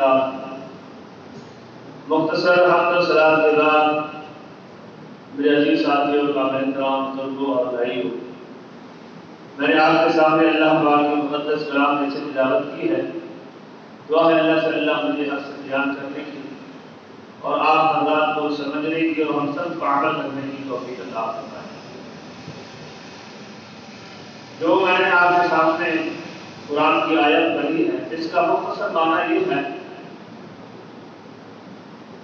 بعد مختصر حمد و صلات کے بعد میرے عزیز ساتھیوں اور قابل احترام بزرگوں اور بھائیوں، میں نے آپ کے سامنے اللہ پاک کے مقدس کلام میں سے تلاوت کی ہے۔ دعا ہے اللہ سے اللہ مجھے حق سے بیان کرنے کی اور آپ حضرات کو سمجھنے کی اور ہم سب کو عمل کرنے کی توفیق عطا فرمائے۔ جو میں نے آپ کے سامنے قرآن کی آیت پڑھی ہے، اس کا مختصر معنی یہ ہے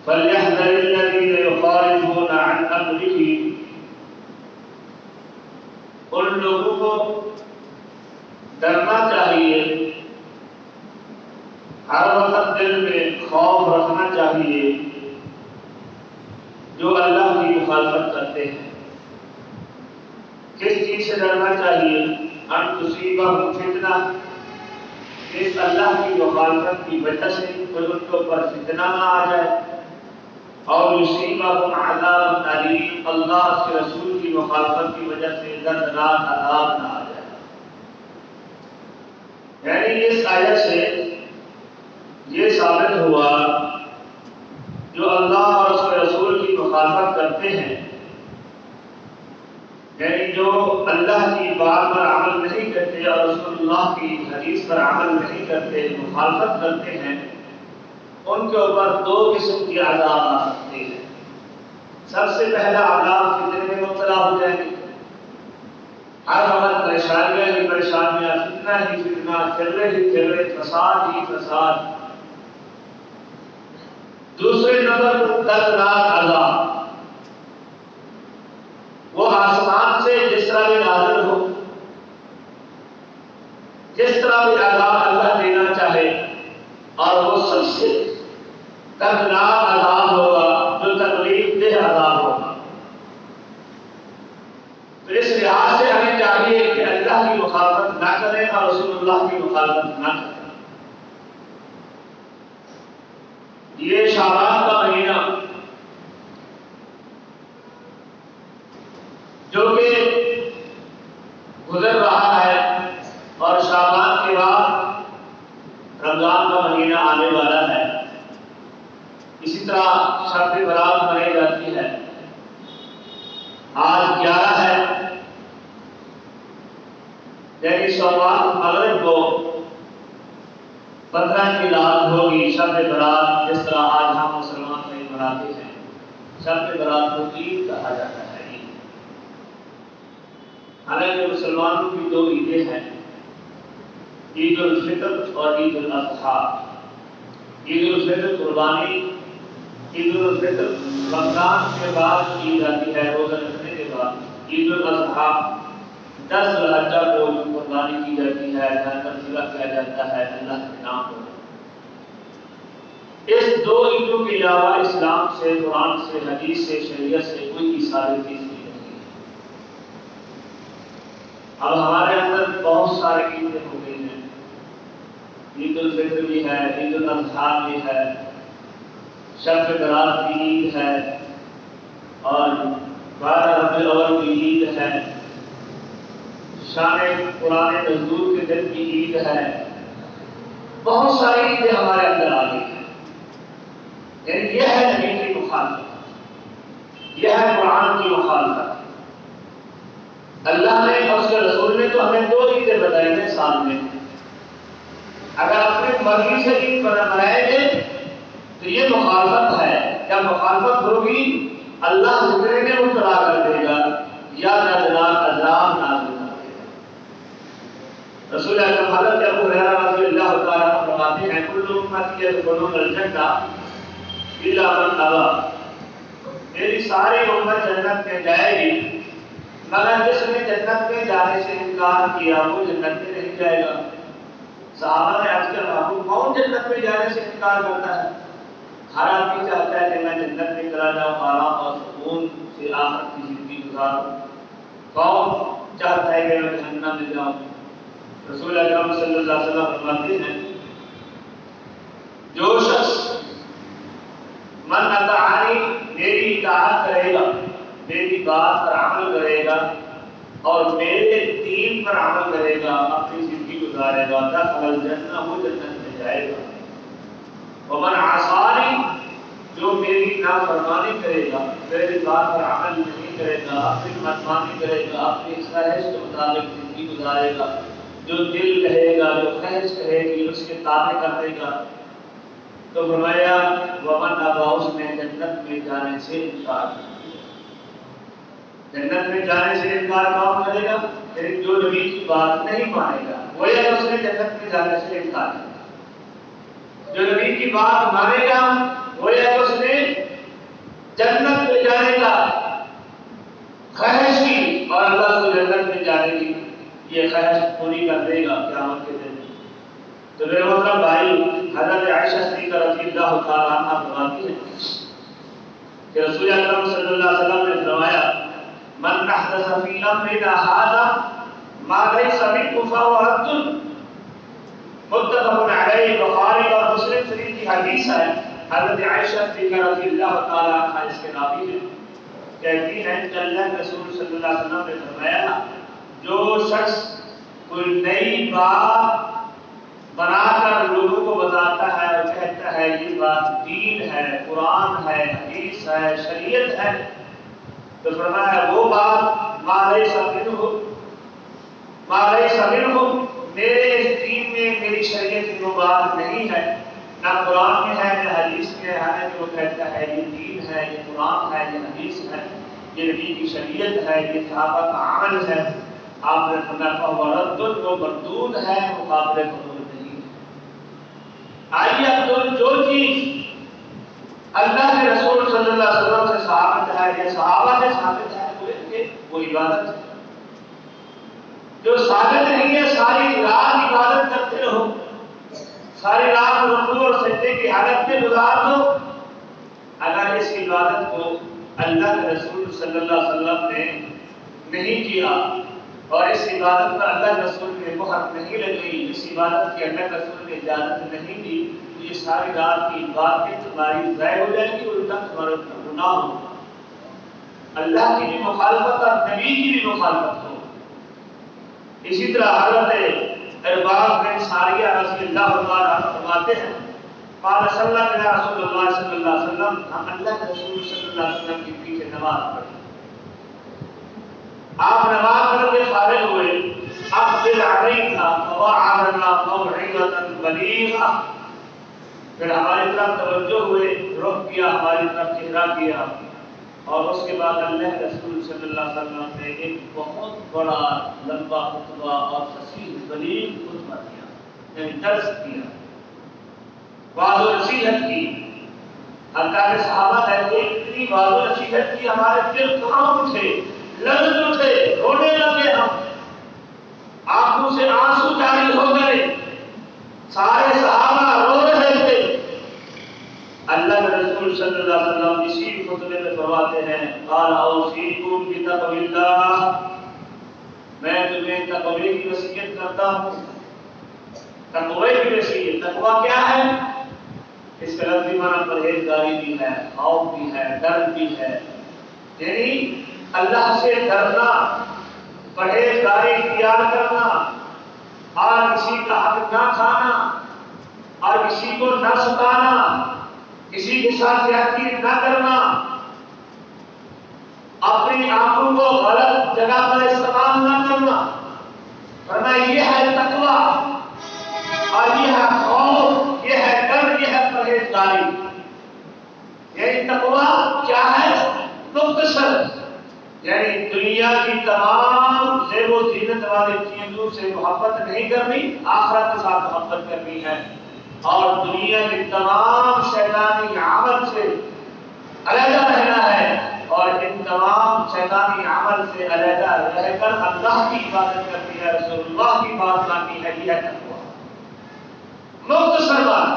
فَلْيَحْذَرِ الَّذِينَ يُخَالِفُونَ عَنْ أَمْرِهِ، ان لوگوں کو ڈرنا چاہیے، ہر وقت دل میں خوف رکھنا چاہیے جو اللہ کی مخالفت کرتے ہیں۔ کس چیز سے ڈرنا چاہیے؟ ان تصیبہم فتنہ، اس اللہ کی مخالفت کی وجہ سے کوئی ان کے اوپر فتنہ نہ آ جائے، اور یصیبہم عذاب علیم، اللہ اس کے رسول کی مخالفت کی وجہ سے دردناک عذاب نہ آ جائے۔ یعنی اس آیت سے یہ ثابت ہوا جو اللہ اور اس کے رسول کی مخالفت کرتے ہیں، یعنی جو اللہ کی بات پر عمل نہیں کرتے اور رسول اللہ کی حدیث پر عمل نہیں کرتے، مخالفت کرتے ہیں، ان کے اوپر دو قسم کی عذاب آ سکتے ہیں۔ سب سے پہلا عذاب فتنے میں مبتلا ہو جائیں گے، ہر وقت پریشانیاں ہی پریشانیاں، فتنہ ہی فتنہ، چل رہے فساد ہی فساد۔ دوسرے نمبر پر دردناک عذاب، وہ آسمان سے جس طرح بھی نازل ہو، جس طرح بھی عذاب اللہ دینا چاہے، اور وہ سب سے دردناک عذاب ہوگا جو تکلیف دہ عذاب ہوگا۔ تو اس لحاظ سے ہمیں چاہیے کہ اللہ کی مخالفت نہ کریں اور رسول اللہ کی مخالفت نہ کریں۔ یہ شعبان کا مہینہ جو کہ گزر رہا ہے، اور شعبان کے بعد رمضان کا مہینہ آنے والا ہے، اسی طرح شب برات منائی جاتی ہے۔ آج 11 ہے، یعنی سوموار مغرب کو 15 کی رات ہوگی شب برات، جس طرح آج ہم مسلمان عید مناتے ہیں۔ شب برات کو عید کہا جاتا ہے۔ حالانکہ مسلمانوں کی دو عیدیں ہیں، عید الفطر اور عید الاضحیٰ۔ عید الفطر قربانی، عید الفطر رمضان کے بعد عید آتی ہے، روزہ رکھنے کے بعد۔ عید الاضحیٰ 10 ذی الحجہ کو قربانی کی جاتی ہے، گھر پر ذبح کیا جاتا ہے اللہ کے نام پر۔ اس دو عیدوں کے علاوہ اسلام سے، قرآن سے، حدیث سے، شریعت سے کوئی ثابت چیز نہیں ہے۔ اب ہمارے اندر بہت سارے عیدیں ہو گئی ہیں، عید الفطر بھی ہے، عید الاضحیٰ بھی ہے، شب برات کی عید ہے، اور 12 ربیع الاول کی عید ہے، شان قرآن نزول کے دن کی عید ہے۔ بہت ساری عیدیں ہمارے اندر آ گئی ہیں۔ یعنی یہ ہے نبی کی مخالفت، یہ ہے قرآن کی مخالفت۔ اللہ نے اور اس کے رسول نے تو ہمیں 2 عیدیں بتائی ہیں سال میں۔ اگر اپنی مرضی سے عید منائیں گے تو یہ مخالفت ہے۔ کیا مخالفت ہوگی؟ اللہ فتنے میں مبتلا کر دے گا یا دردناک عذاب نازل کر دے گا۔ رسول اکرم حضرت ابو ہریرہ رضی اللہ تعالیٰ عنہ فرماتے ہیں کل امتی یدخلون الجنہ الا من ابی، میری ساری امت جنت میں جائے گی مگر جس نے جنت میں جانے سے انکار کیا وہ جنت میں نہیں جائے گا۔ صحابہ نے عرض کیا حضور کون جنت میں جانے سے انکار کرتا ہے؟ ہر آدمی چاہتا ہے کہ میں جنت میں چلا جاؤں، آرام اور سکون سے آخرت کی زندگی گزاروں۔ کون چاہتا ہے کہ میں جہنم میں جاؤں؟ رسول اکرم صلی اللہ علیہ وسلم فرماتے ہیں جو شخص من اطاعنی، میری اطاعت کرے گا، میری بات پر عمل کرے گا اور میرے دین پر عمل کرے گا، اپنی زندگی گزارے گا، دخل الجنہ، وہ جنت میں جائے گا۔ نافرمانی کرے گا، میری بات پر عمل نہیں کرے گا، اپنی منمانی کرے گا، اپنی خواہش کے مطابق زندگی گزارے گا، جو دل کہے گا، جو خواہش کہے گی اس کے تابع کر دے گا، تو فرمایا ومن ابا، اس نے جنت میں جانے سے انکار کیا۔ جنت میں جانے سے انکار کون کرے گا؟ لیکن جو نبی کی بات نہیں مانے گا وہ یا اس نے جنت میں جانے سے انکار کیا۔ جو نبی کی بات مانے گا وہ یا اس نے جنت میں جانے کا خواہش کی اور اللہ کو جنت میں جانے کی یہ خواہش پوری کر دے گا قیامت کے دن۔ تو میرے محترم بھائی، حضرت عائشہ صدیقہ رضی اللہ تعالیٰ عنہا فرماتی ہے کہ رسول اکرم صلی اللہ علیہ وسلم نے فرمایا من احدث فی امرنا ھذا ما لیس منہ فہو رد، متفق علیہ، بخاری اور مسلم شریف کی حدیث ہے۔ حضرت عائشہ صدیقہ رضی اللہ تعالیٰ عنہا اس کے راوی ہیں، کہتی ہیں کہ اللہ کے رسول صلی اللہ علیہ وسلم نے فرمایا جو شخص کوئی نئی بات بنا کر لوگوں کو بتاتا ہے اور کہتا ہے یہ بات دین ہے، قرآن ہے، حدیث ہے، شریعت ہے، تو فرمایا وہ بات ما لیس منہ، میرے اس دین میں میری شریعت میں وہ بات نہیں ہے، نہ قرآن میں ہے نہ حدیث میں ہے، حالانکہ وہ کہتا ہے یہ دین ہے، یہ قرآن ہے، یہ حدیث ہے، یہ نبی کی شریعت ہے، یہ صحابہ کا عمل ہے، آپ نے فرمایا وہ رد، وہ مردود ہے، مقابلے قبول نہیں ہے۔ آئیے اب جو چیز اللہ کے رسول صلی اللہ علیہ وسلم سے ثابت ہے، یہ صحابہ سے ثابت ہے، وہ عبادت ہے۔ جو ثابت نہیں ہے ساری رات عبادت کرتے رہو، ساری رات رکوع اور سجدے کی حالت میں گزار دو، اگر اس عبادت کو اللہ کے رسول صلی اللہ علیہ وسلم نے نہیں کیا اور اس عبادت پر اللہ کے رسول نے مہر نہیں لگائی، اس عبادت کی اللہ کے رسول نے اجازت نہیں دی، تو یہ ساری رات کی باتیں تمہاری ضائع ہو جائیں گی، الٹا تمہارا گناہ ہوگا۔ اللہ کی بھی مخالفت اور نبی کی بھی مخالفت ہو۔ اسی طرح حضرت ارباب بن ساریہ رضی اللہ عنہ فرماتے ہیں قال صلی اللہ علیہ رسول اللہ صلی اللہ علیہ وسلم، ہم اللہ کے رسول صلی اللہ علیہ وسلم کے پیچھے نماز پڑھی، آپ نماز پڑھ کے فارغ ہوئے، اقبل علینا فوعظنا موعظة بلیغة، پھر ہماری طرف توجہ ہوئے، رخ کیا، ہماری طرف چہرہ کیا، اور اس کے بعد اللہ کے رسول صلی اللہ علیہ وسلم نے ایک بہت بڑا لمبا خطبہ اور فصیح بلیغ خطبہ دیا، یعنی درس کیا، واضح و نصیحت کی۔ حتیٰ کہ صحابہ کہتے ہیں اتنی واضح و نصیحت کی ہمارے دل کہاں اٹھے، لرز اٹھے، رونے لگے، ہم آنکھوں سے آنسو جاری ہو گئے، سارے صحابہ رو رہے تھے۔ اللہ کے رسول صلی اللہ علیہ وسلم اسی خطبے میں فرماتے ہیں قال اوصیکم بتقوی اللہ، میں تمہیں تقوی کی وصیت کرتا ہوں۔ تقوی کی وصیت، تقوی کیا ہے؟ اس کا لفظی معنی پرہیزگاری بھی ہے، خوف بھی ہے، ڈر بھی ہے، یعنی اللہ سے ڈرنا، پرہیزگاری اختیار کرنا، اور کسی کا حق نہ کھانا، اور کسی کو نہ ستانا، کسی کے ساتھ زیادتی نہ کرنا، اپنی آنکھوں کو غلط جگہ پر استعمال نہ کرنا، فرمایا یہ ہے تقویٰ، اور یہ ہے خوف، یہ ہے ڈر، یہ ہے پرہیزگاری۔ یعنی تقویٰ کیا ہے؟ مختصر یعنی دنیا کی تمام زیب و زینت والی چیزوں سے محبت نہیں کرنی، آخرت کے ساتھ محبت کرنی ہے، اور دنیا کے تمام شیطانی عمل سے علیحدہ رہنا ہے، اور ان تمام شیطانی عمل سے علیحدہ رہ کر اللہ کی عبادت کرنی ہے، رسول اللہ کی بات ماننی ہے، یہ ہے تقویٰ۔ مختصر بات،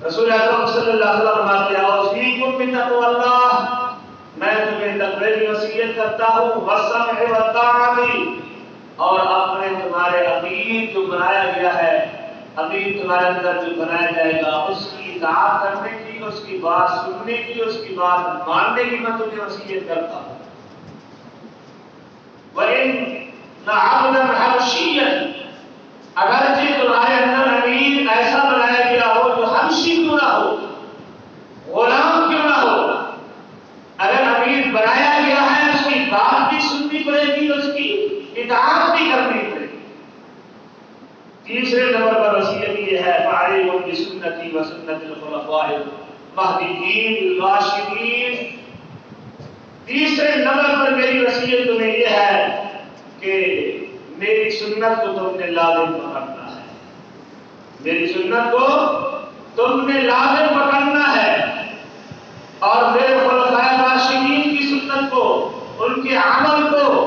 رسول اکرم صلی اللہ علیہ وسلم فرماتے ہیں اوصیکم بتقوی اللہ، میں تمہیں تقوی کی وصیت کرتا ہوں، والسمع والطاعۃ، اور اپنے تمہارے امیر جو بنایا گیا ہے، امیر تمہارے اندر جو بنایا جائے گا اس کی اطاعت کرنے کی، اس کی بات سننے کی، اس کی بات ماننے کی میں تمہیں وصیت کرتا ہوں۔ وَإِنَّ عَبْدًا حَبَشِيًّا، اگرچہ تمہارے اندر امیر ایسا بنایا گیا ہو جو حبشی کیوں نہ ہو، غلام بسنتی و سنت الخلفاء المہدیین الراشدین۔ تیسرے نمبر پر میری وصیت تمہیں یہ ہے کہ میری سنت کو تم نے لازم پکڑنا ہے، میری سنت کو تم نے لازم پکڑنا ہے، اور میرے خلفائے راشدین کی سنت کو، ان کے عمل کو،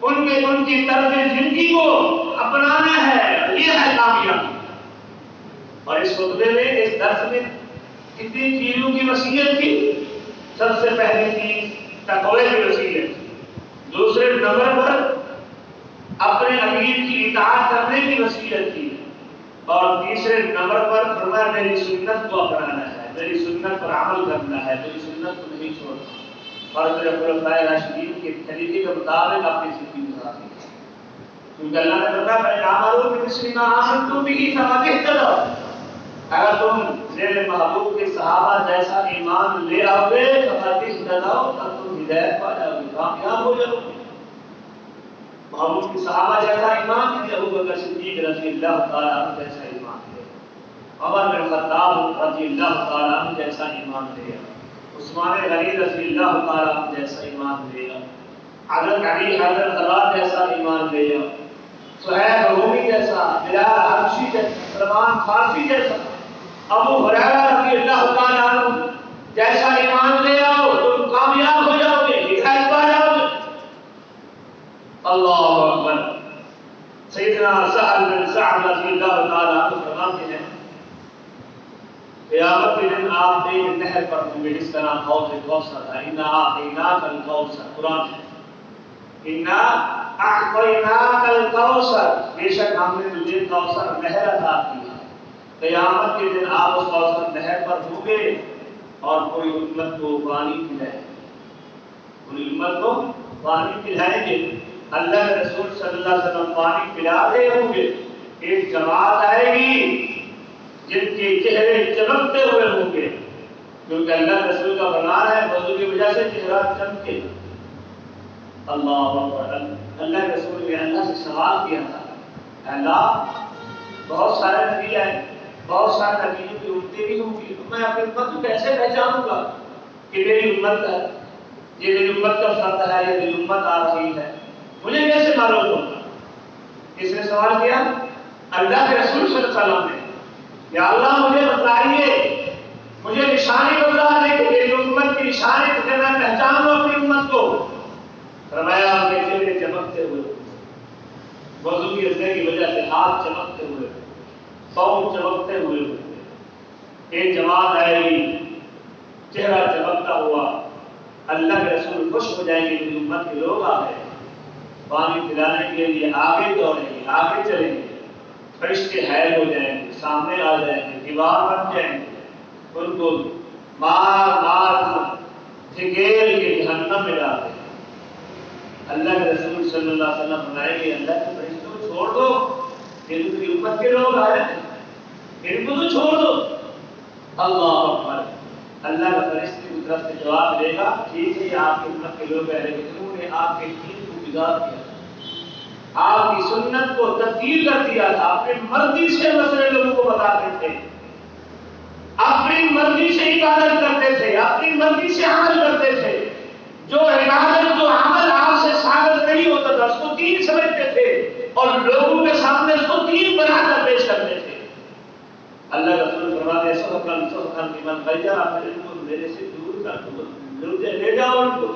ان کی طرز زندگی کو اپنانا ہے، یہ ہے کامیابی۔ اور اس خطبے میں، اس درس میں کتنی چیزوں کی وصیت کی؟ سب سے پہلی چیز تقوی کی وصیت، دوسرے نمبر پر اپنے امیر کی اطاعت کرنے کی وصیت کی، اور تیسرے نمبر پر فرمایا میری سنت کو اپنانا ہے، میری سنت پر عمل کرنا ہے، میری سنت کو نہیں چھوڑنا، اور میرے خلفائے راشدین کے طریقے کے مطابق اپنی زندگی گزارنی ہے۔ کیونکہ اللہ نے فرمایا فَآمَنُوا بِمِثْلِ مَا آمَنتُم بِهِ فَقَدِ اهْتَدَوْا، اگر تم میرے محبوب کے صحابہ جیسا ایمان لے آؤ گے فَقَدِ اهْتَدَوْا، تب تم ہدایت پا جاؤ گے، کامیاب ہو جاؤ گے۔ محبوب کے صحابہ جیسا ایمان لے، ابو بکر صدیق رضی اللہ تعالیٰ عنہ جیسا ایمان لے، عمر بن خطاب رضی اللہ تعالیٰ عنہ جیسا ایمان لے، عثمان غنی رضی اللہ تعالیٰ عنہ جیسا ایمان لے، حضرت علی حضرت طلحہ جیسا ایمان لے، صہیب رومی جیسا، بلال حبشی جیسا، سلمان فارسی جیسا، ابو ہریرہ رضی اللہ تعالیٰ عنہ جیسا ایمان لے آؤ، تم کامیاب ہو جاؤ گے، ہدایت پا جاؤ گے۔ اللہ اکبر۔ سیدنا سہل بن سعد رضی اللہ تعالیٰ عنہ فرماتے ہیں قیامت کے دن آپ ایک نہر پر ہوں گے جس کا نام حوض کوثر ہے، انا اعطیناک الکوثر، قرآن ہے، انا اعطیناک الکوثر، بے شک ہم نے تجھے کوثر نہر عطا کی ہے۔ قیامت کے دن آپ اس کوثر نہر پر ہوں گے اور پوری امت کو پانی پلائیں گے، پوری امت کو پانی پلائیں گے۔ اللہ کے رسول صلی اللہ علیہ وسلم پانی پلا رہے ہوں گے، ایک جماعت آئے گی جن کے چہرے چمکتے ہوئے ہوں گے، کیونکہ اللہ کے رسول کا فرمان ہے وضو کی وجہ سے چہرہ چمکے۔ اللہ اکبر۔ اللہ کے رسول نے اللہ سے سوال کیا تھا، اللہ بہت سارے نبی آئے، بہت سارے نبیوں کی امتیں بھی ہوں گی، تو میں اپنی امت کو کیسے پہچانوں گا کہ میری امت ہے، یہ میری امت کا فرد ہے، یہ میری امت آ رہی ہے، مجھے کیسے معلوم ہوگا؟ کس نے سوال کیا؟ اللہ کے رسول صلی اللہ علیہ وسلم نے، یا اللہ مجھے بتلائیے، مجھے نشانی بتا دیں کہ میری امت کی نشانی سے میں پہچان لوں اپنی امت کو۔ فرمایا آپ کے چہرے چمکتے ہوئے، وضو کی رسنے کی وجہ سے ہاتھ چمکتے ہوئے، پاؤں چمکتے ہوئے، ایک جماعت آئے گی چہرہ چمکتا ہوا، اللہ کے رسول خوش ہو جائیں گے میری امت کے لوگ آ گئے، پانی پلانے کے لیے آگے دوڑیں گے، آگے چلیں گے، فرشتے حائل ہو جائیں گے، سامنے آ جائیں گے، دیوار بن جائیں گے، ان کو مار مار دھکیل کے جہنم میں ڈال دیں گے۔ اللہ کے رسول صلی اللہ علیہ وسلم فرمائیں گے اللہ کے فرشتوں چھوڑ دو، یہ تو میری امت کے لوگ آئے ہیں، ان کو تو چھوڑ دو۔ اللہ اکبر۔ اللہ کا فرشتے کی طرف سے جواب ملے گا ٹھیک ہے یہ آپ کی امت کے لوگ ہیں، لیکن انہوں نے آپ کے دین کو بگاڑ دیا تھا، آپ کی سنت کو تبدیل کر دیا تھا، اپنی مرضی سے مسئلے لوگوں کو بتاتے تھے، اپنی مرضی سے عبادت کرتے تھے، اپنی مرضی سے عمل کرتے تھے، جو عبادت جو عمل آپ سے ثابت نہیں ہوتا تھا اس کو دین سمجھتے تھے اور لوگوں کے سامنے اس کو دین بنا کر پیش کرتے تھے۔ اللہ کا رسول فرماتے ہیں سبحان لمن غیر میرے سے دور کر دو، لے جاؤ ان کو،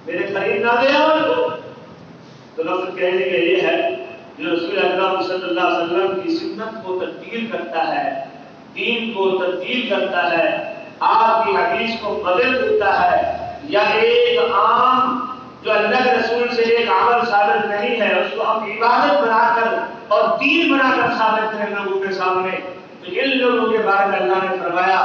میرے قریب نہ لے آؤ ان کو۔ تو لفظ کہنے کا یہ ہے جو رسول اکرم صلی اللہ علیہ وسلم کی سنت کو تبدیل کرتا ہے، دین کو تبدیل کرتا ہے، آپ کی حدیث کو بدل دیتا ہے، یا ایک عام جو اللہ کے رسول سے ایک عمل ثابت نہیں ہے اس کو ہم عبادت بنا کر اور دین بنا کر ثابت کریں لوگوں کے سامنے، تو ان لوگوں کے بارے میں اللہ نے فرمایا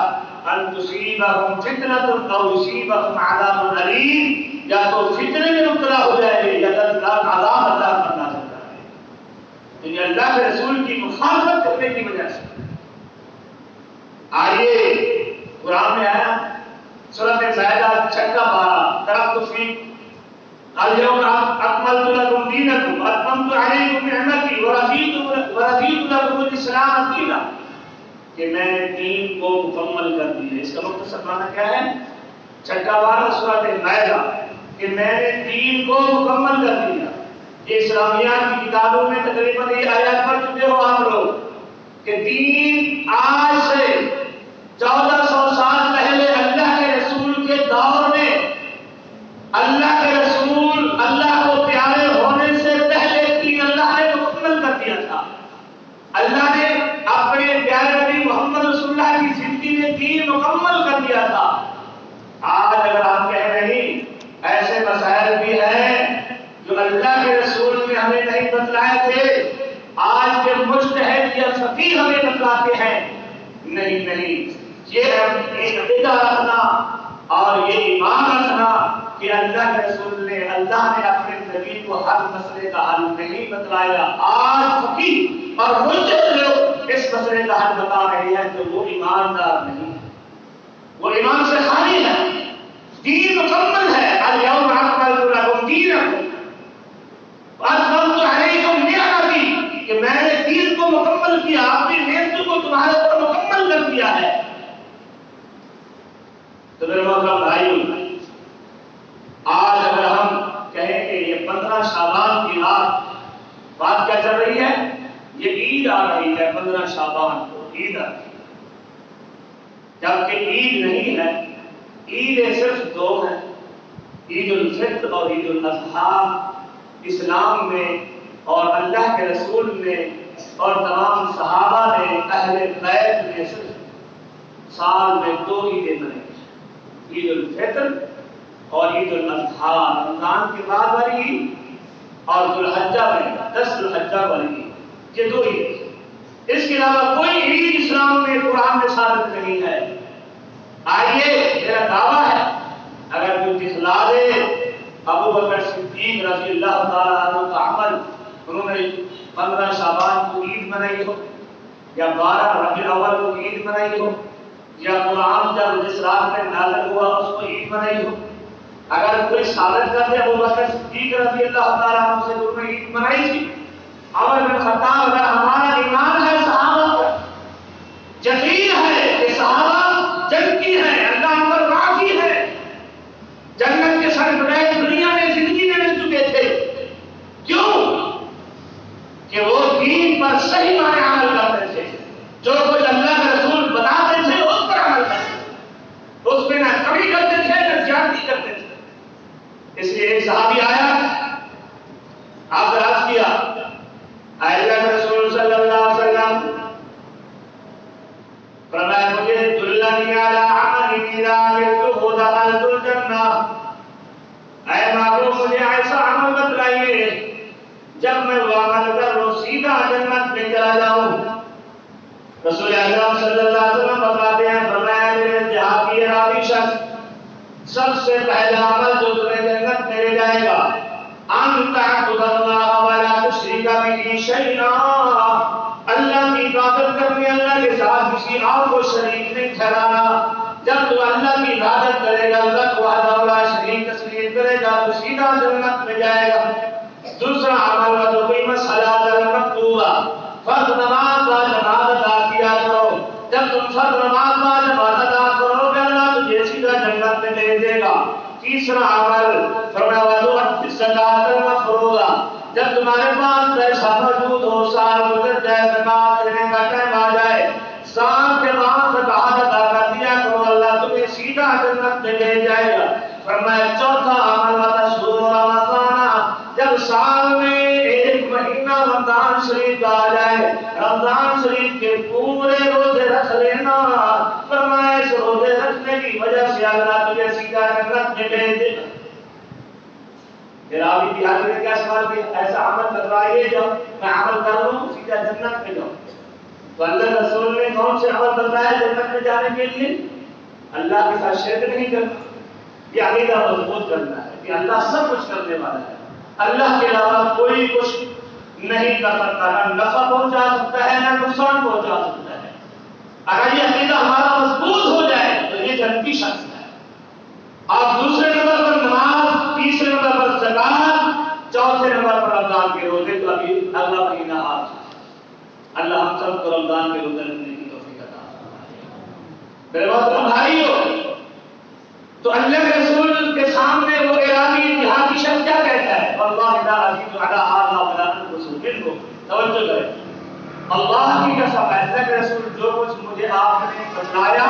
ان تصیبہم فتنۃ او یصیبہم عذاب علیم، یا تو فتنے میں مبتلا ہو جائے گے یا دردناک عذاب اللہ کرنا چاہتا ہے، یعنی اللہ کے رسول کی مخالفت کرنے کی وجہ سے۔ آئیے قرآن میں آیا سورۃ مائدہ 6 پارہ، ترکت فیکم اليوم اکملت لکم دینکم واتممت علیکم نعمتی ورضیت لکم الاسلام دینا، کہ میں نے دین کو مکمل کر دیا. اس کا مختصر معنی کیا ہے؟ چھٹا بارہ سورۃ مائدہ کہ میں نے دین کو مکمل کر دیا. یہ اسلامیات کی کتابوں میں تقریباً یہ آیات پڑھ چکے ہو آپ لوگ کہ دین آج سے 1400 سال پہلے اللہ کے رسول کے دور میں اللہ کے رسول اللہ کو پیارے ہونے سے پہلے دین اللہ نے مکمل کر دیا تھا. اللہ نے اپنے پیارے نبی محمد رسول اللہ کی زندگی میں دین مکمل کر دیا تھا. آج اگر ہم کہہ رہے ہیں ایسے مسائل بھی ہیں جو اللہ کے رسول نے ہمیں نہیں بتلائے تھے، آج کے مجتہد یا فقیہ ہمیں بتلاتے ہیں. نہیں، یہ عقیدہ رکھنا اور یہ ایمان رکھنا کہ اللہ کے رسول نے اپنے نبی کو ہر مسئلے کا حل نہیں بتلایا. آج فقیہ اور مجتہد لوگ اس مسئلے کا حل بتا رہے ہیں تو وہ ایماندار نہیں، وہ ایمان سے خالی ہے. دین مکمل ہے. الیوم اکملت لکم دینکم واتممت علیکم نعمتی کہ میں نے دین کو مکمل کیا، اپنی نعمتوں کو تمہارے اوپر مکمل کر دیا ہے. تو میرے محترم بھائیو، آج اگر ہم کہیں کہ یہ 15 شعبان کی رات بات کیا چل رہی ہے؟ یہ عید آ رہی ہے 15 شعبان کو، عید آ رہی ہے. جبکہ عید نہیں ہے، عید صرف دو ہیں، عید الفطر اور عید الاضحیٰ. اسلام میں اور اللہ کے رسول نے اور تمام صحابہ نے اہل بیت نے صرف سال میں 2 عیدیں منائی، عید الفطر اور عید الاضحیٰ. رمضان کے بعد والی عید اور ذوالحجہ میں 10 ذوالحجہ والی عید، یہ 2 عید. اس کے علاوہ کوئی عید اسلام میں قرآن میں ثابت نہیں ہے. آئیے میرا دعویٰ ہے اگر کوئی دکھلا دے ابو بکر صدیق رضی اللہ تعالیٰ عنہ کا عمل، انہوں نے 15 شعبان کو عید منائی ہو یا 12 ربیع الاول کو عید منائی ہو یا قرآن جب جس رات میں نازل ہوا اس کو عید منائی ہو، اگر کوئی ثابت کر دے ابو بکر صدیق رضی اللہ تعالیٰ عنہ سے انہوں نے عید منائی تھی، عمر بن خطاب، اگر ہمارا ایمان ہے صحابہ پر، یقین ہے کہ صحابہ جنتی ہیں، اللہ ان پر راضی ہے، جنت کے سرفراز دنیا میں زندگی میں مل چکے تھے. کیوں؟ کہ وہ دین پر صحیح معنی عمل کرتے تھے. جو کچھ اللہ کے رسول بتاتے تھے اس پر عمل کرتے تھے، اس میں نہ کمی کرتے تھے نہ زیادتی کرتے تھے. اس لیے ایک صحابی آیا، آپ نے عرض کیا اللہ کے رسول صلی اللہ علیہ وسلم فرمایا مجھے دلنی علی عمل اذا عملتہ دخلت الجنہ، اے معبود مجھے ایسا عمل بتلائیے جب میں وہ عمل کروں سیدھا جنت میں چلا جاؤں. رسول اکرم صلی اللہ علیہ وسلم بتاتے ہیں، فرمایا میرے جہادی ارادی شخص سب سے پہلا عمل جو تمہیں جنت میں لے جائے گا ان تعبد اللہ ولا تشرک به شیئا، اللہ کی عبادت کرنی، اللہ کے ساتھ کسی اور کو شریک نہیں ٹھہرانا. جب تو اللہ کی عبادت کرے گا، اللہ کو وحدہ لا شریک تسلیم کرے گا تو سیدھا جنت میں جائے گا. دوسرا عمل ہے تو قیم الصلاۃ المکتوبہ، فرض نماز با جماعت ادا کیا کرو. جب تم فرض نماز با جماعت ادا کرو گے اللہ تجھے سیدھا جنت میں بھیج دے گا. تیسرا عمل فرمایا وَأَتِ الزَّكَاةَ الْمَفْرُوضَةَ، جب تمہارے پاس پیسہ موجود ہو، سال گزر جائے، زکات دینے کا ٹائم آ جائے، سال کے بعد زکات ادا کر دیا کرو، اللہ تمہیں سیدھا جنت میں لے جائے گا. فرمایا چوتھا عمل وتصوم رمضان، جب سال میں 1 مہینہ رمضان شریف آ جائے، رمضان شریف کے پورے روزے رکھ لینا. فرمایا اس روزے رکھنے کی وجہ سے اللہ تجھے سیدھا جنت میں بھیج دے گا. راوی کی حالت میں کیا سوال کیا؟ ایسا عمل بتلائیے جو میں عمل کر لوں سیدھا جنت میں جاؤں. تو اللہ رسول نے کون سے عمل بتایا جنت میں جانے کے لیے؟ اللہ کے ساتھ شرک نہیں کرنا، یہ عقیدہ مضبوط کرنا ہے کہ اللہ سب کچھ کرنے والا ہے، اللہ کے علاوہ کوئی کچھ نہیں کر سکتا، نہ نفع پہنچا سکتا ہے نہ نقصان پہنچا سکتا ہے. اگر یہ عقیدہ ہمارا مضبوط ہو جائے تو یہ جنتی شخص ہے. اور دوسرے نمبر پر نماز، تیسرے نمبر پر زکات، چوتھے نمبر پر رمضان کے روزے. تو ابھی اگلا مہینہ آ رہا ہے، اللہ ہم سب کو رمضان کے روزے رکھنے کی توفیق عطا فرمائے. میرے محترم بھائیوں، تو اللہ کے رسول کے سامنے وہ ارادی اتحادی شخص کیا کہتا ہے؟ واللہ لا ازید علی ھذا ولا انقص منہ. توجہ کریں، اللہ کی قسم ہے، اللہ کے رسول جو کچھ مجھے آپ نے بتلایا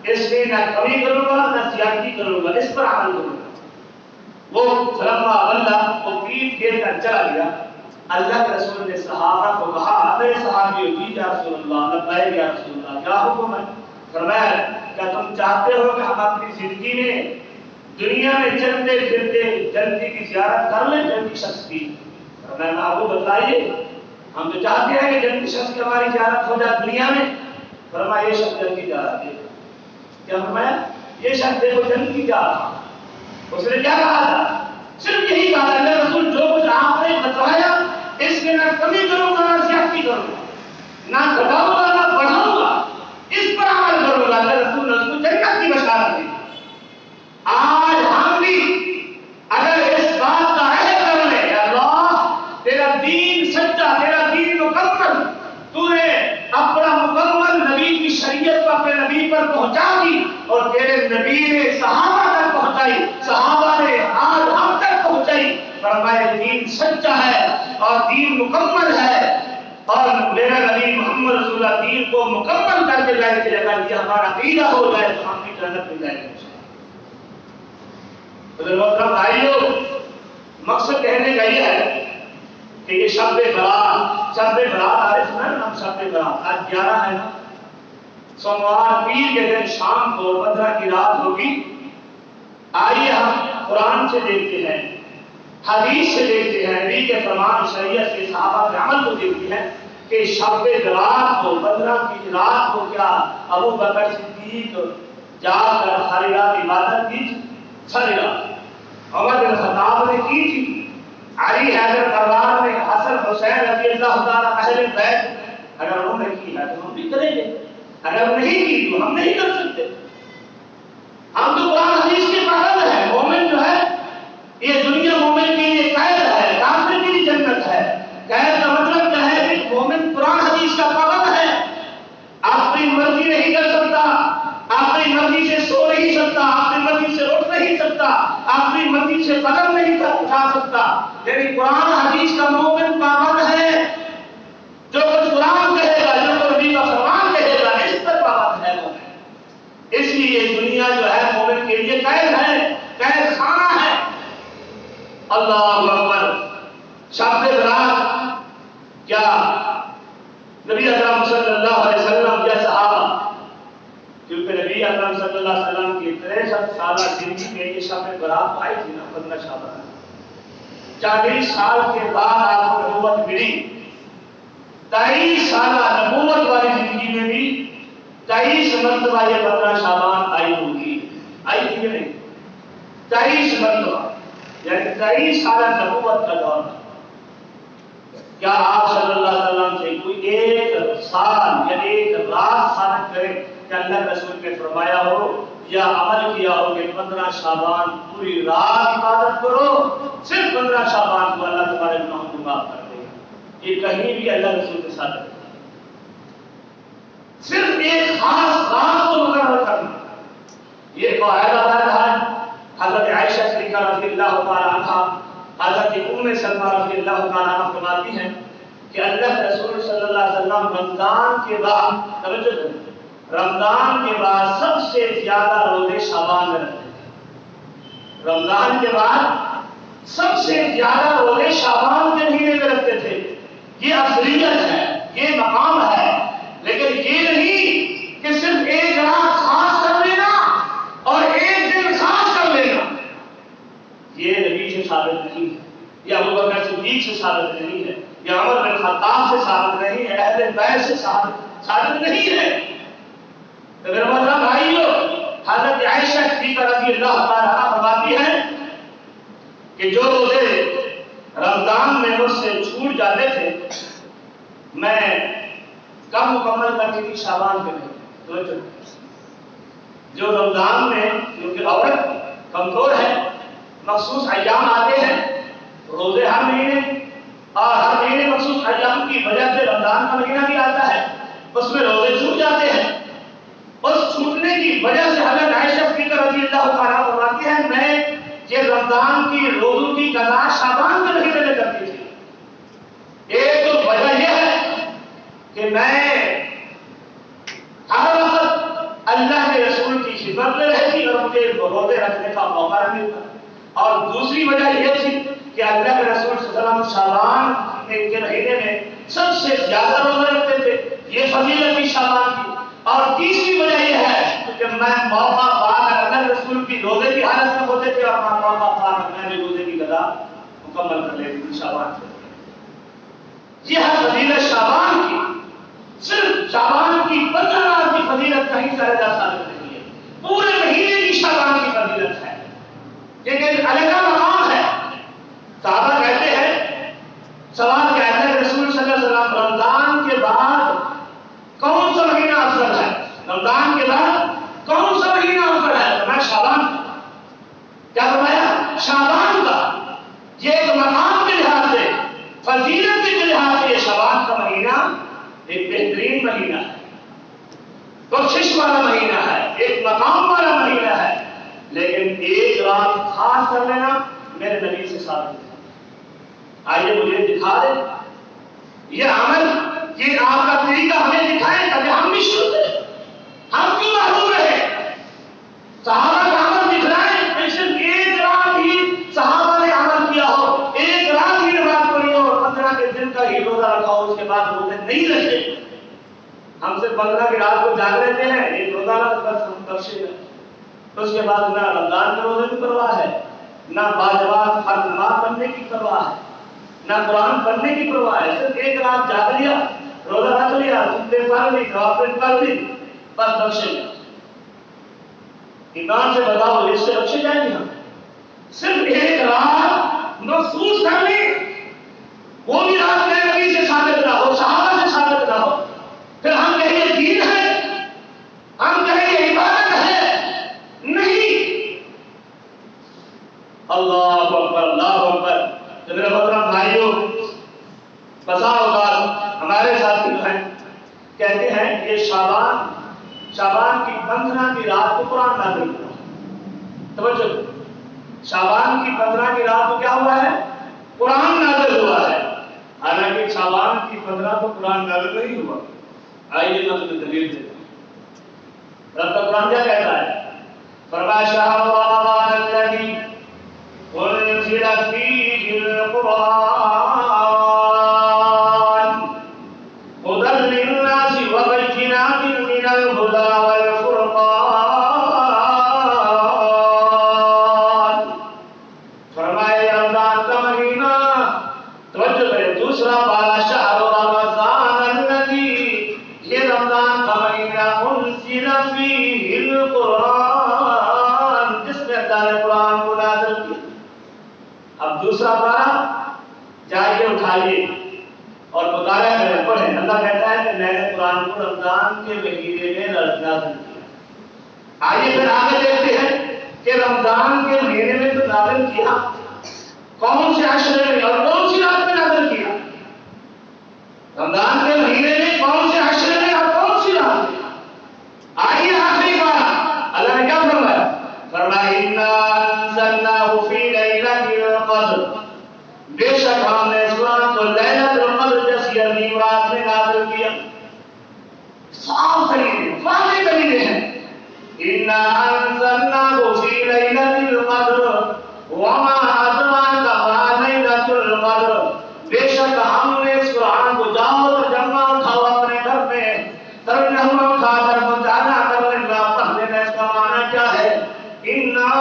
اس میں نہ کمی کروں گا نہ زیادتی کروں گا، اس پر عمل کروں گا. وہ فلما اللہ وہ پیٹ پھیر کر چلا گیا. اللہ کے رسول نے صحابہ کو کہا، میرے صحابیوں جی یا رسول اللہ، لبیک یا رسول اللہ، کیا حکم ہے؟ فرمایا کیا تم چاہتے ہو کہ ہم اپنی زندگی میں دنیا میں چلتے پھرتے جنتی کی زیارت کر لیں جنتی شخص کی؟ فرمایا آپ کو بتائیے، ہم تو چاہتے ہیں کہ جنتی شخص کی ہماری زیارت ہو جائے دنیا میں. فرمایا یہ شخص جنتی جا رہا ہے. کیا فرمایا؟ یہ شخص دیکھو جنتی جا رہا. اس نے کیا کہا تھا؟ صرف یہی کہا تھا اللہ رسول جو کچھ آپ نے بتایا اس میں نہ کمی کروں گا نہ زیادتی کروں گا، نہ گھٹاؤں گا نہ بڑھاؤں گا، اس پر عمل کروں گا. اللہ رسول نے اس کو جنت کی بشارت دی. آج ہم بھی اگر اس بات کا عہد کر لیں کہ اللہ تیرا دین سچا، تیرا دین مکمل، تو نے اپنا مکمل نبی کی شریعت کو اپنے نبی پر پہنچا دی اور تیرے نبی نے صحابہ تک پہنچائی، صحابہ نے آج ہم تک پہنچائی. فرمایا دین سچا ہے اور دین مکمل ہے اور میرا نبی محمد رسول اللہ دین کو مکمل کر کے لائے کہ اگر یہ ہمارا عقیدہ ہو جائے تو ہم بھی جنت میں جائیں گے. محترم بھائیوں، مقصد کہنے کا یہ ہے کہ یہ شب برات عارف نا، ہم شب برات آج 11 ہے نا، سوموار پیر کے دن شام کو 15 کی رات ہوگی. آئیے ہم قرآن سے دیکھتے ہیں، حدیث سے دیکھتے ہیں، نبی کے فرمان شریعت کے صحابہ کے عمل کو دیکھتے ہیں کہ شب برات کو 15 کی رات کو کیا ابو بکر صدیق جا کر ساری رات عبادت کی، ساری رات عمر بن خطاب نے کی تھی، علی حیدر کرار نے، حسن حسین رضی اللہ تعالیٰ اہل بیت، اگر انہوں نے کی ہے تو ہم بھی کریں گے، اگر نہیں کی تو ہم نہیں کر سکتے. ہم تو قرآن حدیث کے پابند ہیں. مومن جو ہے یہ دنیا مومن کے لیے قید ہے، کافر کے لیے جنت ہے. قید کا مطلب کیا ہے کہ مومن قرآن حدیث کا پابند ہے، اپنی مرضی نہیں کر سکتا، اپنی مرضی سے سو نہیں سکتا، اپنی مرضی سے اٹھ نہیں سکتا، اپنی مرضی سے قدم نہیں اٹھا سکتا. لیکن قرآن حدیث کا مومن پابند ہے، جو کچھ قرآن کہے گا، جو کچھ نبی کا فرمان کہے گا، اس پر پابند ہے مومن. اس لیے دنیا جو ہے مومن کے لیے قید ہے، قید خانہ ہے. اللہ اکبر. شب برات کیا نبی اکرم صلی اللہ علیہ وسلم یا صحابہ، کیونکہ نبی اکرم صلی اللہ علیہ وسلم کی 63 سالہ زندگی میں یہ شب برات آئی تھی نا، 15 شعبان. 40 سال کے بعد آپ کو نبوت ملی. 23 سالہ نبوت والی زندگی میں بھی 23 مرتبہ یہ 15 شعبان آئی ہوگی. آئی تھی کہ نہیں؟ 23 مرتبہ، یعنی 23 سالہ نبوت کا دور. کیا آپ صلی اللہ علیہ وسلم سے کوئی ایک سال یا ایک رات ثابت کرے کہ اللہ رسول نے فرمایا ہو یا عمل کیا ہو کہ 15 شعبان پوری رات عبادت کرو، صرف 15 شعبان کو اللہ تمہارے گناہوں کو معاف کر دے گا؟ یہ کہیں بھی اللہ رسول کے ساتھ نہیں. صرف ایک خاص رات کو مقرر کرنا. یہ قاعدہ ہے حضرت عائشہ صدیقہ رضی اللہ تعالی عنہا، حضرت ام سلمہ رضی اللہ تعالی عنہ فرماتی ہیں کہ اللہ رسول صلی اللہ علیہ وسلم رمضان کے بعد، توجہ کریں، رمضان کے بعد سب سے زیادہ روزے شعبان میں رکھتے تھے. رمضان کے بعد سب سے زیادہ روزے شعبان کے مہینے میں رکھتے تھے. یہ افضلیت ہے، یہ مقام ہے. لیکن یہ نہیں کہ صرف ایک رات خاص کر لینا اور ایک دن خاص کر لینا. یہ نبی سے ثابت نہیں ہے، یہ ابو بکر صدیق سے ثابت نہیں ہے، یہ عمر بن خطاب سے ثابت نہیں ہے، اہل بیت سے ثابت نہیں ہے. اگر محترم بھائیوں، حضرت عائشہ صدیقہ رضی اللہ تعالی عنہا فرماتی ہیں کہ جو روزے رمضان میں مجھ سے چھوٹ جاتے تھے میں کم مکمل کرتی تھی شعبان کے مہینے. جو رمضان میں، کیونکہ عورت کمزور ہے، مخصوص ایام آتے ہیں، روزے ہر مہینے اور ہر مہینے مخصوص ایام کی وجہ سے رمضان کا مہینہ بھی آتا ہے، اس میں روزے چھوٹ جاتے ہیں. اس چھوٹنے کی وجہ سے حضرت عائشہ صدیقہ رضی اللہ تعالیٰ فرماتی ہے میں یہ رمضان کی روزوں کی قضا شعبان کے مہینے میں کرتی تھی۔ ایک تو وجہ یہ ہے کہ میں ہر وقت اللہ کے رسول کی خدمت میں رہتی اور مجھے روزے رکھنے کا موقع نہیں ملتا، اور دوسری وجہ یہ تھی کہ اللہ کے رسول صلی اللہ علیہ وسلم شعبان کے مہینے میں سب سے زیادہ روزے رکھتے تھے، یہ فضیلت تھی شعبان کی۔ اور تیسری وجہ یہ ہے کہ میں موقع پا کر اللہ کے رسول کی روزے کی حالت میں ہوتے تھے اور موقع پا کر میں بھی روزے کی قضا مکمل کر لیتی تھی شعبان کے۔ یہ ہے فضیلت شعبان کی۔ صرف شعبان کی 15 رات کی فضیلت کہیں سے زیادہ ثابت نہیں ہے، پورے مہینے کی شعبان کی فضیلت ہے، لیکن علیحدہ مقام ہے۔ صحابہ کہتے ہیں، سوال کہتے ہیں رسول صلی اللہ علیہ وسلم رمضان کے بعد کون سا مہینہ افضل ہے؟ رمضان کے بعد کون سا مہینہ افضل ہے؟ میں شعبان، کیا فرمایا؟ شعبان کا۔ یہ ایک مقام کے لحاظ سے، فضیلت کے لحاظ سے یہ شعبان کا مہینہ ایک بہترین مہینہ ہے، بخشش والا مہینہ ہے، ایک مقام والا مہینہ ہے، لیکن ایک رات خاص کر لینا میرے نبی سے ثابت ہے۔ آئیے مجھے دکھا دیں یہ عمل، یہ آپ کا طریقہ ہمیں دکھائیں تاکہ ہم بھی شروع کریں۔ ہم کیوں محروم رہے؟ صحابہ کا عمل دکھلائیں، صرف ایک رات ہی صحابہ نے عمل کیا ہو، ایک رات ہی نماز پڑھی ہو اور 15 کے دن کا ہی روزہ رکھا ہو، اس کے بعد روزے نہیں رکھے۔ ہم صرف 15 کی رات کو جاگ لیتے ہیں، ایک روزہ رکھ بس ہم بخشے گئے، تو اس کے بعد نہ رمضان کے روزے کی پرواہ ہے، نہ باجواب ہر نماز پڑھنے کی پرواہ ہے، نہ قرآن پڑھنے کی پرواہ ہے، صرف ایک رات جاگ لیا، روزہ رکھ لیا، سنتے پڑھ لی، نوافل پڑھ لی، بس بخشے گئے۔ ایمان سے بتاؤ اس سے بخشے جائیں گے ہم؟ صرف ایک رات محسوس کر لی، وہ بھی رات میں نبی سے ثابت نہ ہو، صحابہ سے ثابت نہ ہو، پھر ہم کہیں یہ دین ہے، ہم کہیں یہ عبادت ہے؟ نہیں۔ اللہ اکبر، اللہ اکبر۔ تو میرے محترم بھائیوں، بسا اوقات ہمارے ساتھی جو ہیں کہتے ہیں یہ شعبان کی 15 کی رات کو قرآن نازل ہوا۔ توجہ، شعبان کی 15 کی رات کو کیا ہوا ہے؟ قرآن نازل ہوا ہے، حالانکہ شعبان کی 15 کو قرآن نازل نہیں ہوا۔ آئیے میں تمہیں دلیل دیتا ہوں۔ رب کا قرآن کیا کہتا ہے؟ فرمایا شہر رمضان الذی انزل فیہ القرآن ہدی للناس وبینات من الہدی والفرقان۔ فرمایا رمضان کا مہینہ، توجہ کریں، دوسرا پارہ شہر رمضان الذی، یہ رمضان کا مہینہ انزل فیہ القرآن، جس میں اللہ نے قرآن کو نازل کیا۔ اب دوسرا پارہ جائیے اٹھائیے اور مطالعہ کریں، پڑھیں۔ اللہ کہتا ہے کہ میں نے قرآن کو رمضان کے مہینے میں نازل کیا۔ آئیے پھر آگے دیکھتے ہیں کہ رمضان کے مہینے میں تو نازل کیا، کون سے عشرے میں اور کون سی رات میں نازل کیا؟ رمضان کے مہینے میں کون سے عشرے میں اور کون سی رات میں؟ آئیے آخری بار اللہ نے کیا فرمایا؟ فرمایا اِنَّا أَنزَلْنَاهُ فِي لَيْلَةِ الْقَدْرِ، بے شک ہم نے اس قرآن کو لیلۃ القدر جیسی عظیم رات میں نازل کیا۔ صاف دلیل، واضح دلیل ہے۔ اِنَّا أَنزَلْنَاهُ فِي لَيْلَةِ الْقَدْرِ وَمَا أَدْرَاكَ مَا لَيْلَةُ الْقَدْرِ، بے شک ہم نے اس قرآن کو جاؤ جمع اٹھاؤ اپنے گھر میں، ترجمہ اٹھا کر مطالعہ کر لینا، پڑھ لینا اس کا معنی کیا ہے۔ اِنَّا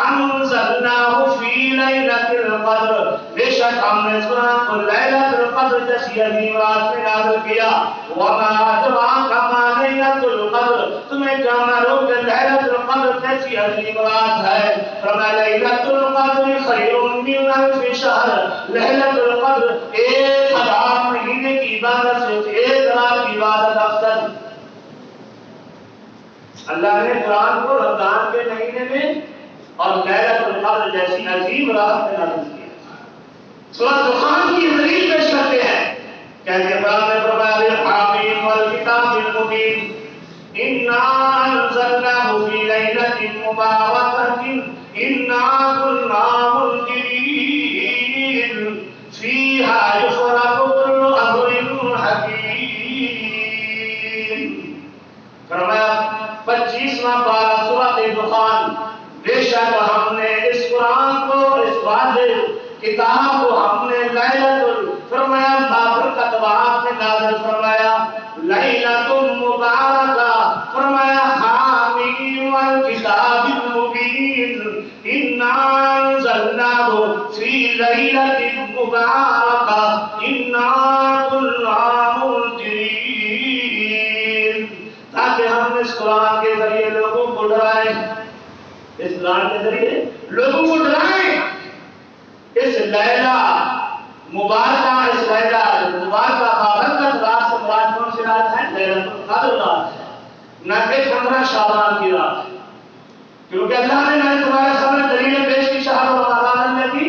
أَنزَلْنَاهُ فِي لَيْلَةِ الْقَدْرِ، بے شک ہم نے اس قرآن کو لیلۃ القدر جیسی عظیم رات میں نازل کیا۔ وَمَا أَدْرَاكَ مَا لَيْلَةُ الْقَدْرِ، تمہیں کیا معلوم کہ لیلۃ القدر کیسی عظیم رات ہے؟ فرمایا لیلۃ القدر خیر من الف شہر، لیلۃ القدر 1000 مہینے کی عبادت سے 1 رات کی عبادت افضل۔ اللہ نے قرآن کو رمضان کے مہینے میں اور لیلۃ القدر جیسی عظیم رات میں نازل کیا۔ سورۃ دخان کی دلیل پیش کرتے ہیں، کہتے ہیں قرآن نے فرمایا بالحامیم والکتاب المبین انا انزلناه فی لیلۃ مبارکۃ انا کنا منذرین فیہا یفرق کل امر حکیم. فرمایا 25واں پارہ سورۃ دخان، بے شک ہم نے اس قرآن کو، اس واضح کتاب کو ہم نے فرمایا بابرکت رات میں نازل فرمایا، لیلۃ مبارکہ، فرمایا حامیم والکتاب المبین انا انزلناه فی لیلۃ مبارکہ انا کنا منذرین، تاکہ ہم اس قرآن کے ذریعے لوگوں کو ڈرائیں، اس قرآن کے ذریعے لوگوں کو ڈرائیں. اس لیلہ مبارکہ، اس لیلہ مبارکہ بابرکت رات سے مراد کون سی رات ہے؟ لیلۃ القدر رات ہے، نہ کہ 15 شعبان کی رات ہے. کیونکہ اللہ نے تمہارے سامنے دلیل پیش کی، شہر رمضان الذی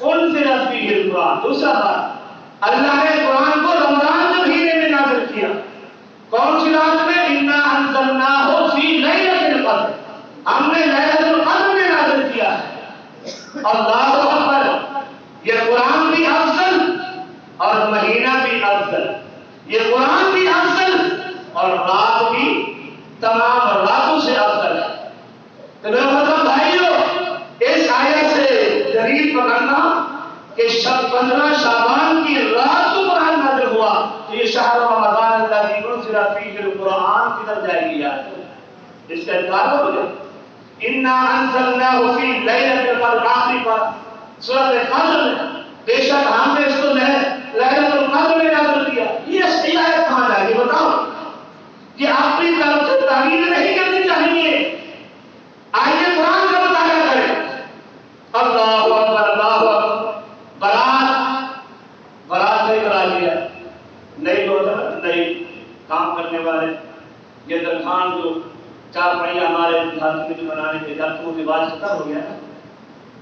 انزل فیہ القرآن. دوسرا بات، اللہ نے قرآن کو رمضان کے مہینے میں نازل کیا. کون سی رات میں؟ انا انزلناہ فی لیلۃ القدر، ہم نے لیلۃ القدر میں نازل کیا ہے. اللہ اکبر، یہ قرآن بھی افضل اور مہینہ بھی افضل، یہ قرآن بھی افضل اور رات بھی تمام راتوں سے افضل ہے. تو میرے محترم بھائیو، اس آیت سے دلیل پکڑنا کہ 15 شعبان کی رات کو قرآن نازل ہوا، تو یہ شہر رمضان الذی انزل فیہ القرآن کدھر جائے گی یار؟ اس کا انکار ہو گیا. انا انزلناہ فی لیلۃ القدر، آخری پر سورۃ قدر میں، بے شک ہم نے اس کو لیلۃ القدر میں نازل کیا. یہ صحیح آیت کہاں جائے گی بتاؤ؟ یہ اپنی طرف سے تعویل نہیں کرنی چاہیے. آئیے قرآن کا مطالعہ کریں. اللہ اکبر، اللہ اکبر. برات نہیں کرا لیا، نئی نئی کام کرنے والے یہ درخان جو 4 پہیا ہمارے دیہات میں بنانے کے جاتوں کے بعد ختم ہو گیا،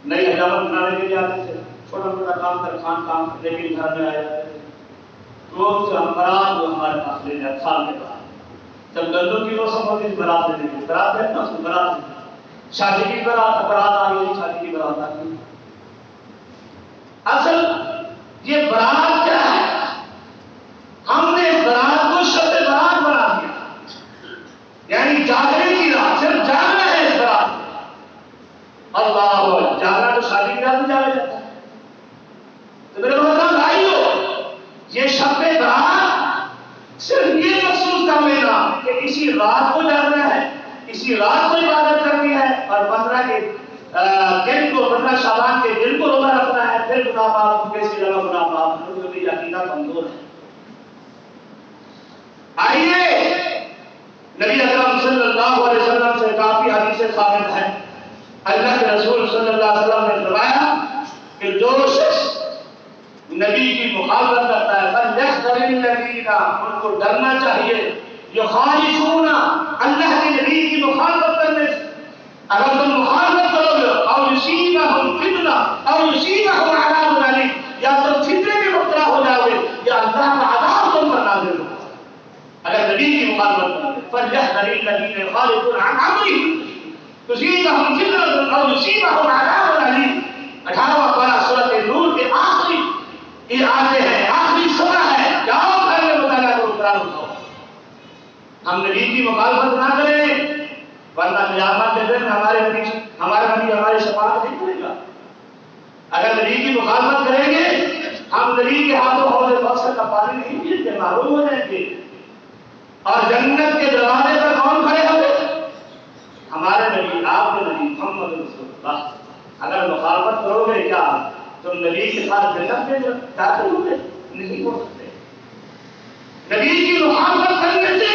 نئی حجامت بنانے کے لیے آتے تھے، چھوٹا موٹا کام درخان کام لیکن گھر میں آیا تو ہم برات وہ ہمارے پاس لے جائے. سال کے بعد جب گندوں کی موسم ہوتی ہے برات لینے کی، برات ہے نا، اس کو برات شادی کی برات آ گئی، شادی کی برات آ گئی. اصل یہ برات کیا ہے؟ ہم نے برات کو شب برات بنا دیا، یعنی جاگنے کی رات، صرف جاگنا ہے اس برات. اللہ جاگنا تو شادی کی رات میں جاگا جاتا ہے. تو میرے محترم بھائیو، یہ شب برات صرف یہ مخصوص کام لینا کہ اسی رات کو جاگنا ہے، اسی رات کو عبادت کرنی ہے، اور 15 کے دن کو، 15 شعبان کے دن کو روزہ رکھنا ہے. پھر گناہ معاف، کیسی جگہ گناہ معاف، کیونکہ عقیدہ کمزور ہے. آئیے نبی اکرم صلی اللہ علیہ وسلم سے کافی حدیثیں ثابت ہیں. اللہ کے رسول صلی اللہ علیہ وسلم نے فرمایا کہ جو شخص نبی کی مخالفت کرتا ہے فَلْيَحْذَرِ الَّذِينَ، ان کو ڈرنا چاہیے، يُخَالِفُونَ، اللہ کے نبی کی مخالفت کرنے سے. اگر تم مخالفت کرو گے اور يُصِيبَهُمْ فِتْنَةٌ اور يُصِيبَهُمْ عَذَابٌ أَلِيمٌ، یا تم فتنے میں مبتلا ہو جاؤ گے یا اللہ کا عذاب تم پر نازل ہوگا. اگر نبی کی مخالفت کرو گے فَلْيَحْذَرِ الَّذِينَ يُخَالِفُونَ عَنْ أَمْرِهِ تُصِيبَهُمْ فِتْنَةٌ أَوْ يُصِيبَهُمْ عَذَابٌ أَلِيمٌ. 18واں پارہ سورۃ نور کے آخری یہ آتے ہیں، آخری سورہ ہے. جاؤ گھر میں مطالعہ کرو، قرآن اٹھاؤ. ہم نبی کی مخالفت نہ کریں ورنہ قیامت کے دن ہمارے نبی ہماری شفاعت نہیں کرے گا. اگر نبی کی مخالفت کریں گے ہم نبی کے ہاتھوں حوض کوثر کا پانی نہیں پئیں گے، محروم ہو جائیں گے. اور جنت کے دروازے پر کون کھڑے ہوں گے؟ ہمارے نبی، آپ کے نبی محمد رسول اللہ. اگر مخالفت کرو گے کیا تم نبی کے ساتھ جنت میں داخل ہو گے؟ نہیں ہو سکتے. نبی کی مخالفت کرنے سے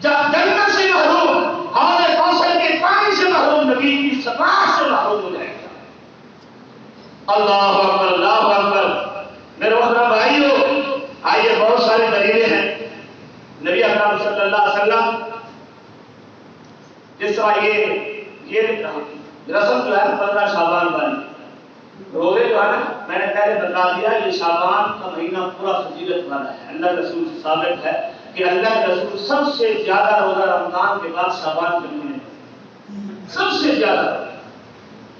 جنت سے محروم، حوض کوثر کے پانی سے محروم، نبی کی شفاعت سے محروم ہو جائے گا. اللہ اکبر، اللہ اکبر. میرے محترم بھائیو، آئیے بہت ساری دلیلیں ہیں. نبی اکرم صلی اللہ علیہ وسلم جس طرح یہ رسم جو ہے 15 شعبان والی روزے جو ہے نا، میں نے پہلے بتا دیا یہ شعبان کا مہینہ پورا فضیلت والا ہے. اللہ رسول سے ثابت ہے کہ اللہ کے رسول سب سے زیادہ روزہ رمضان کے بعد شعبان کے مہینے میں سب سے زیادہ.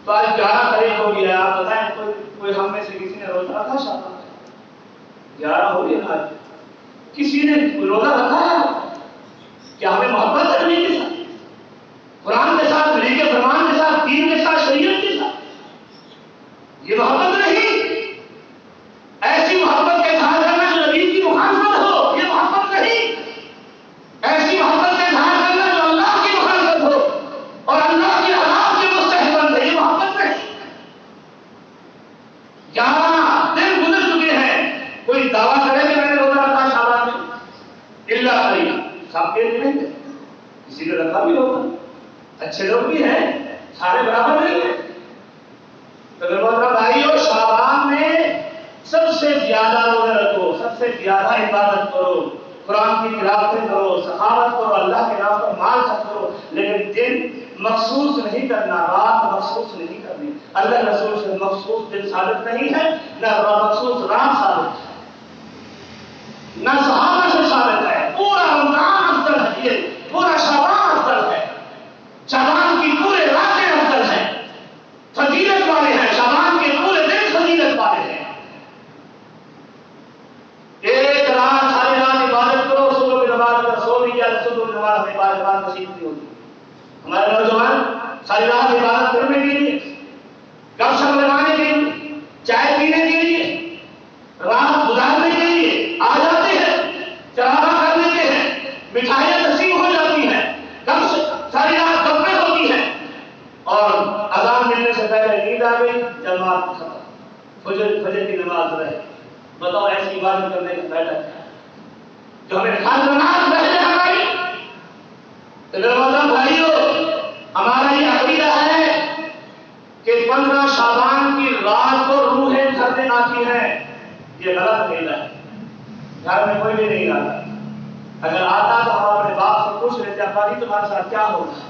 تو آج 11 تاریخ ہو گیا. آپ بتائیں کوئی ہم میں سے کسی نے روزہ رکھا شعبان؟ 11 ہو گیا. آج کسی نے روزہ رکھا ہے؟ کیا ہمیں محبت ہے نبی کے ساتھ، قرآن کے ساتھ، نبی کے فرمان کے ساتھ، دین کے ساتھ، شریعت کے ساتھ؟ یہ محبت نہیں. ایسی محبت کے ساتھ کرنا جو نبی کی مخالفت ہو، یہ محبت نہیں. ایسی محبت کے ساتھ کرنا جو اللہ کی مخالفت ہو اور اللہ کی عذاب کے مستحق ہے، یہ محبت نہیں. 11 دن گزر چکے ہیں. کوئی دعویٰ کرے کہ میں نے روزہ رکھا شعبان میں؟ اللہ کریم سب کے نہیں تھے، کسی نے رکھا بھی ہوگا. اچھے لوگ بھی ہیں، سارے برابر نہیں ہیں. تو بھائیو، شعبان میں سب سے زیادہ روزے رکھو، سب سے زیادہ عبادت کرو، قرآن کی تلاوتیں کرو، سخاوت کرو، اللہ کے نام پر مال خرچ کرو. لیکن دن مخصوص نہیں کرنا، رات مخصوص نہیں کرنی. اللہ رسول سے مخصوص دن ثابت نہیں ہے، نہ مخصوص رات ثابت ہے، نہ صحابہ سے ثابت ہے. پورا رمضان افضل ہے، یہ پورا شعبان افضل ہے. شعبان کی پورے راتیں افضل ہیں، فضیلت والے ہیں. شعبان کے پورے دن فضیلت والے ہیں. ایک رات ساری رات عبادت کرو، صبح کی نماز کا سو بھی جائے، صبح کی نماز میں عبادت نصیب نہیں ہوگی. ہمارے نوجوان ساری رات عبادت کرنے کے لیے، گپ شپ لگانے کے لیے، چائے پینے کے لیے، رات گزارنے کے لیے آ جاتے ہیں، چراغا کر لیتے ہیں، مٹھائیاں تقسیم ہو جاتی ہیں، ساری رات گپیں ہوتی ہیں، اور اذان ملنے سے پہلے نیند آ گئی، جماعت ختم، فجر کی نماز رہے. بتاؤ ایسی عبادت کرنے کا فائدہ کیا ہے جو ہمیں ہر نماز پڑھنے ہماری. بھائیو، ہمارا یہ عقیدہ ہے کہ 15 شعبان کی رات کو روحیں گھر میں آتی ہیں. یہ غلط عقیدہ ہے. گھر میں کوئی بھی نہیں آتا. اگر آتا تو ہم اپنے باپ سے پوچھ لیتے ابا جی تمہارے ساتھ کیا ہو رہا ہے،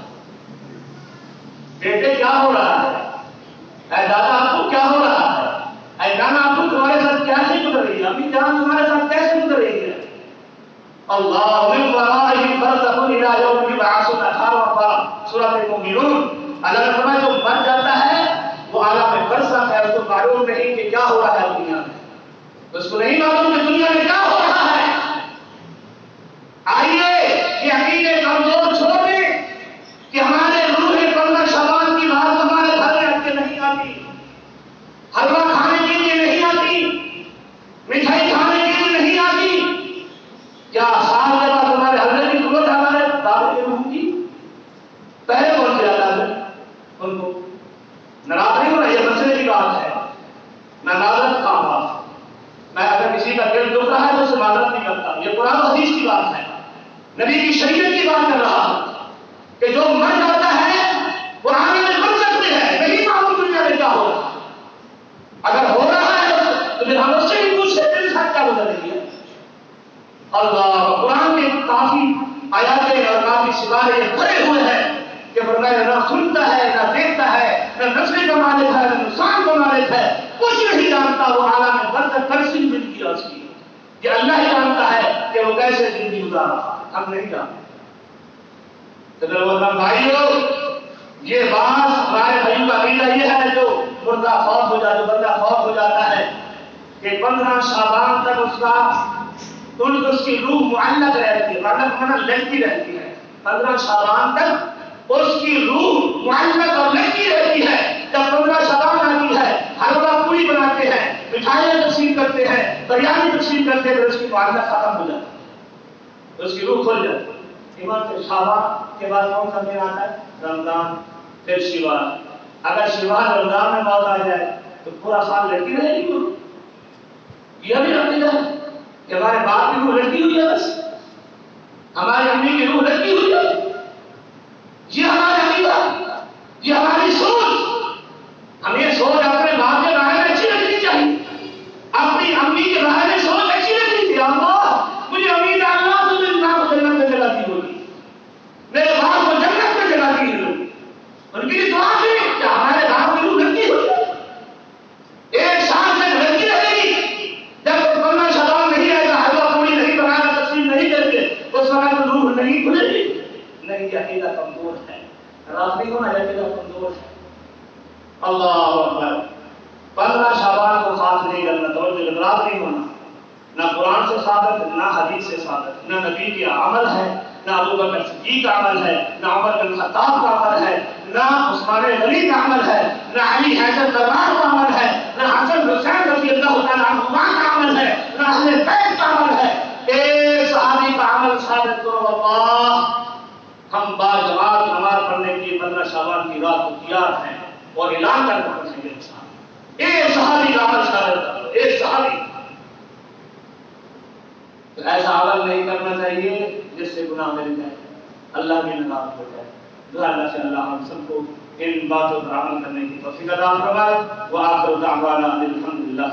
بیٹے کیا ہو رہا ہے، اے دادا آپ کو کیا ہو رہا ہے، اے نانا آپ کو تمہارے ساتھ کیسے گزر رہی ہے، ابھی جان تمہارے ساتھ کیسے گزر رہی ہے. اللہ من ورائہم برزخ الی یوم یبعثون. 18واں پارہ سورۃ المؤمنون. اللہ نے فرمایا جو مر جاتا ہے وہ عالم برزخ ہے، اس کو معلوم نہیں کہ کیا ہو رہا ہے دنیا میں، اس کو نہیں معلوم کہ دنیا میں کیا ہو رہا ہے. آئیے یہ عقیدے کمزور چھوڑ دیں کہ ہمارے روح 15 شعبان کی رات ہمارے گھر میں آ کے نہیں آتی، حلوہ کھانے کے لیے نہیں آتی، مٹھائی کھانے کے لیے نہیں آتی. کیا سال کے بعد ہمارے حلوے کی ضرورت ہے ہمارے دعوت کے روح کی؟ پہلے کون سے جاتا ہے ان کو؟ ناراض نہیں ہو رہا، یہ مسئلے کی بات ہے. میں معذرت کا بات، میں اگر کسی کا دل دکھ رہا ہے تو اسے معذرت نہیں کرتا. یہ قرآن و حدیث کی بات ہے، نبی کی شریعت کی بات کر رہا ہوں کہ جو مر جاتا ہے وہ آنے میں بن سکتے ہیں، نہیں معلوم دنیا میں کیا ہو رہا ہے. اگر ہو رہا ہے تو پھر ہم اس سے بھی پوچھتے ہیں میرے ساتھ کیا گزر رہی ہے. اللہ قرآن کے کافی آیاتیں اور کافی سوارے بھرے ہوئے ہیں کہ فرمایا نہ سنتا ہے، نہ دیکھتا ہے، نہ نسل کا مالک ہے، نہ نقصان کا مالک ہے، کچھ نہیں جانتا وہ عالم میں برزخ کیسی زندگی اس کی. یہ اللہ ہی جانتا ہے کہ وہ کیسے زندگی گزار رہا ہے، ہم نہیں جانتے. بھائیو، یہ بات ہمارے بھائیوں کا عقیدہ یہ ہے جو مردہ فوت ہو جاتا، جو بندہ فوت ہو جاتا ہے کہ 15 شعبان تک اس کی روح معلق رہتی ہے. معلق مانا لٹکی رہتی ہے. 15 شعبان تک اس کی روح معلق اور لٹکی رہتی ہے. جب 15 شعبان آتی ہے، حلوہ پوری بناتے ہیں، مٹھائیاں تقسیم کرتے ہیں، بریانی تقسیم کرتے ہیں، پھر اس کی معلق ختم ہو جاتی ہے، اس کی روح کھل جاتی ہے. ایمان سے شعبان کے بعد کون سا مہینہ آتا ہے؟ رمضان، پھر شوال. اگر شوال رمضان میں موت آ جائے تو پورا سال لڑکی رہے گی. یہ بھی عقیدہ ہے کہ ہمارے باپ کی روح لڑکی ہوئی ہے، بس ہماری امی کی روح لڑکی ہوئی ہے. یہ ہمارا عقیدہ، یہ ہماری سوچ. ہمیں سوچ اپنے باپ کے بارے میں اچھی رکھنی چاہیے، اپنی امی کے بارے میں سوچ اچھی رکھنی چاہیے. اللہ مجھے امید ہے اللہ تو میرے باپ کو جنت میں جلاتی ہوگی، میرے باپ کو جنت میں جلاتی ہوگی. ان کی دعا ہے کہ ہمارے باپ کی روح لڑکی ہوئی ہے، ایک سال میں لڑکی رہے گی. جب 15 شعبان نہیں آئے گا، حلوہ پوری نہیں بنانا، تقسیم نہیں کر کے نہیں یہ عقیدہ کمزور ہے، رافضی ہونا یہ عقیدہ کمزور ہے۔ اللہ اکبر، 15 شعبان کو خاص نہیں کرنا، توجہ اغراض نہیں ہونا، نہ قرآن سے ثابت، نہ حدیث سے ثابت، نہ نبی کا عمل ہے، نہ ابو بکر صدیق کا عمل ہے، نہ عمر بن خطاب کا عمل ہے، نہ عثمان غنی کا عمل ہے، نہ علی حیدر کرار کا عمل ہے، نہ حسن حسین رضی اللہ تعالیٰ عنہما کا عمل ہے، نہ اہل بیت کا عمل ہے۔ ایک صحابی کا عمل ثابت کرو، اللہ ہم باجماعت نماز پڑھنے کے لیے 15 شعبان کی رات کو تیار ہیں اور اعلان کر کے پڑھیں گے انسان۔ ایک صحابی کا عمل ثابت کرو، ایک صحابی۔ تو ایسا عمل نہیں کرنا چاہیے جس سے گناہ مل جائے، اللہ بھی ناراض ہو جائے۔ دعا اللہ سے اللہ ہم سب کو ان باتوں پر عمل کرنے کی توفیق عطا فرمائے۔ وآخر دعوانا الحمدللہ۔